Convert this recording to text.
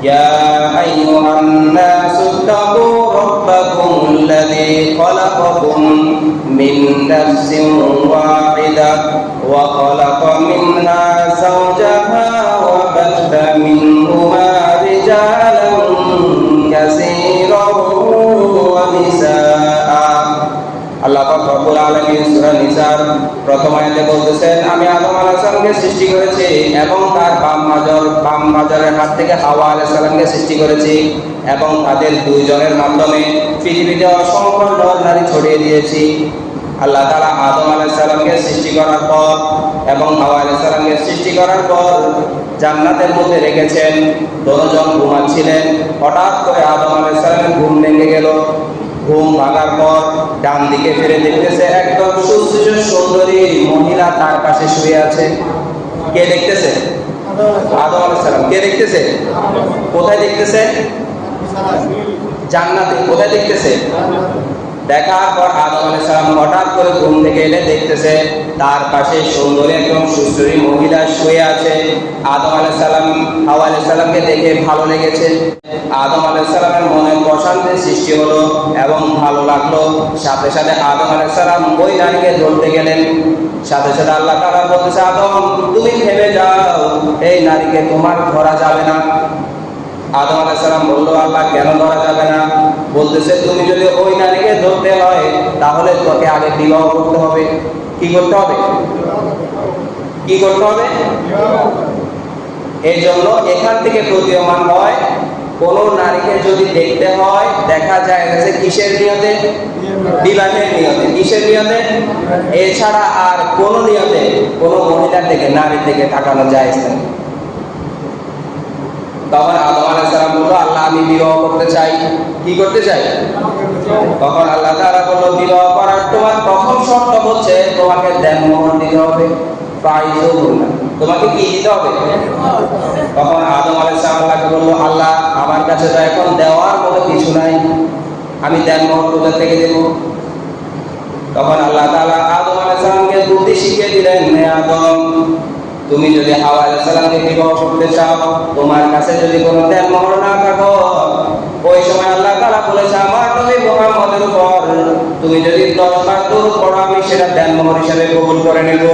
ইয়া আইয়ুহান নাসু তাকু রাব্বাকুমুল্লাযী খালাকাকুম মিন নাফসিন ওয়াহিদা ওয়া খালাকা মিনহা যাওজাহা ওয়া বাথা মিনহুমা রিজালান কাসীরান ওয়া নিসাআ। আল্লাহ পাক রব্বুল আলামিন সূরা নিসার প্রথম আয়াতে বলতেছেন, আমি আদম আলাইহিস সালামকে সৃষ্টি করেছি এবং তার বাম মাজারের হাত থেকে হাওয়া আলাইহিস সালামকে সৃষ্টি করেছি এবং তাদের দুইজনের মাধ্যমে পৃথিবীতে অসংখ্য নর নারী ছড়িয়ে দিয়েছি। আল্লাহ তাআলা আদম আলাইহিস সালামকে সৃষ্টি করার পর এবং হাওয়া আলাইহিস সালামকে সৃষ্টি করার পর জান্নাতের মধ্যে রেখেছেন। দুজন ঘুমাচ্ছিলেন, হঠাৎ করে আদম আলাইহিস সালামের ঘুম ভেঙে গেল। ঘুম ভাঙার পর ডান দিকে ফিরে দেখতেছে একদম সুশ্রী সুন্দরী মহিলা তার পাশে শুয়ে আছে। কে দেখতেছে? আদম আলাইহিস সালাম। কে দেখতেছে? কোথায় দেখতেছে? জান্নাতে। কোথায় দেখতেছে? দেখার পর আদম আলাইহিস সালাম হঠাৎ করে ঘুম থেকে এলে দেখতেছে তার পাশে সুন্দরী একদম সুশ্রী মহিলা শুয়ে আছে। আদম আলাইহিস সালাম হাওয়া আলাইহিস সালামকে দেখে ভালো লেগেছে। আদম আলাইহিস সালামের মনে প্রশান্তির সৃষ্টি হলো এবং ভালো লাগলো। সাথে সাথে আদম আলাইহিস সালাম ওই নারীকে ধরতে গেলেন। সাথে সাথে আল্লাহ তাআলা বলতেছে, আদম তুমি থেমে যাও, এই নারীকে তোমার ধরা যাবে না। আদম আলাইহিস সালাম বলল, আল্লাহ কেন ধরা যাবে না? বলতেছে, তুমি যদি ওই নারীকে ধরতে হয় তাহলে তোকে আগে বিবাহ করতে হবে। কি করতে হবে? কি করতে হবে? এই জন্য এখান থেকে প্রতীয়মান হয়, কোন নারীকে যদি দেখতে হয় দেখা যায় যে কিসের নিয়তে? বিবাহের নিয়তে। কিসের নিয়তে? এছাড়া আর কোন নিয়তে কোন মহিলার দিকে নারীর দিকে তাকানো যায় না। তখন আদম আলাইহিস সালাম বলল, আল্লাহ আমি বিবাহ করতে চাই। কি করতে চাই? তখন আল্লাহ তাআলা বলল, বিবাহ করার তোমার প্রথম শর্ত হচ্ছে তোমাকে দেনমোহর দিতে হবে। তোমাকে কি দিতে হবে? তখন আদম আলাইহিস সালাম আল্লাহকে বলল, আল্লাহ আমার কাছে তো এখন দেওয়ার মতো কিছু নাই, আমি দেনমোহর কোথা থেকে দেব? তখন আল্লাহ তাআলা আদম আলাইহিস সালামকে বুদ্ধি শিখিয়ে দিলেন, হে আদম তুমি যদি হাওয়া আলাইহিস সালামকে বিবাহ করতে চাও, তোমার কাছে যদি কোনো দেনমোহর না থাকো, ওই সময় আল্লাহ তাআলা বলেছে আমার নবী মুহাম্মদের উপর তুমি যদি 10 বার দরুদ পড়ো আমি সেটা দেনমোহর হিসেবে কবুল করে নেব।